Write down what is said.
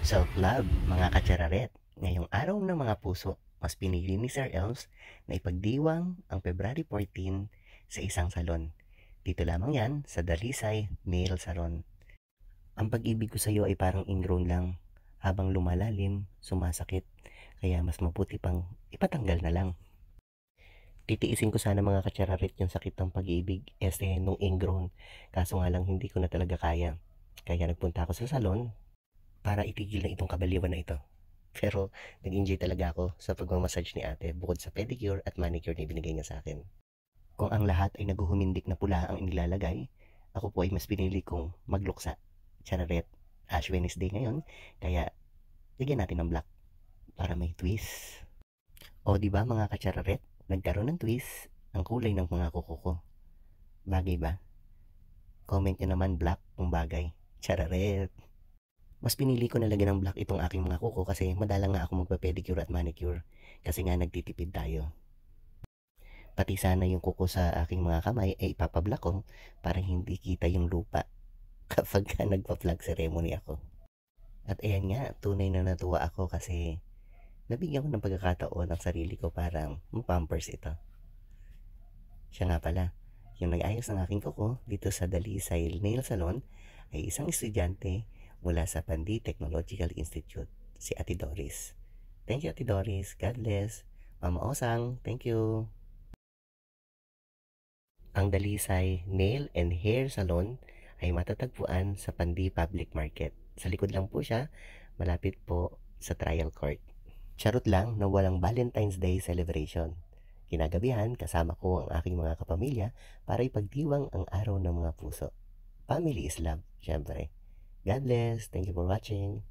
Self-love, mga katsararet. Ngayong araw ng mga puso, mas pinili ni Sir Elms na ipagdiwang ang February 14 sa isang salon. Dito lamang yan sa Dalisay Nail Salon. Ang pag-ibig ko sa iyo ay parang ingrown lang. Habang lumalalim, sumasakit. Kaya mas mabuti pang ipatanggal na lang. Titiisin ko sana mga katsararet yung sakit ng pag-ibig nung ingrown. Kaso nga lang hindi ko na talaga kaya. Kaya nagpunta ako sa salon para itigil na itong kabaliwan na ito. Pero nag-enjoy talaga ako sa pagmamassage ni ate bukod sa pedicure at manicure na ibinigay niya sa akin. Kung ang lahat ay naguhumindik na pula ang inilalagay, ako po ay mas pinili kong magluksa. Chararet, Ash Wednesday ngayon, kaya bigyan natin ng black para may twist. O di ba mga kachararet, nagkaroon ng twist ang kulay ng mga kuko ko. Bagay ba? Comment nyo naman black kung bagay. Chararet. Mas pinili ko na lagyan ng black itong aking mga kuko kasi madalang nga ako magpa-pedicure at manicure kasi nga nagtitipid tayo. Pati sana yung kuko sa aking mga kamay ay ipapablack ko para hindi kita yung lupa kapag nagpa-flag ceremony ako. At ayan nga, tunay na natuwa ako kasi nabigyan ko ng pagkakataon ang sarili ko para mapampers ito. Siya nga pala, yung nag-ayos ng aking kuko dito sa Dalisay Nail Salon ay isang estudyante mula sa Pandi Technological Institute, si Ate Doris. Thank you, Ate Doris. God bless. Mama Osang, thank you. Ang Dalisay Nail and Hair Salon ay matatagpuan sa Pandi Public Market. Sa likod lang po siya, malapit po sa Trial Court. Charot lang na walang Valentine's Day celebration. Kinagabihan, kasama ko ang aking mga kapamilya para ipagdiwang ang araw ng mga puso. Family is love, syempre. God bless. Thank you for watching.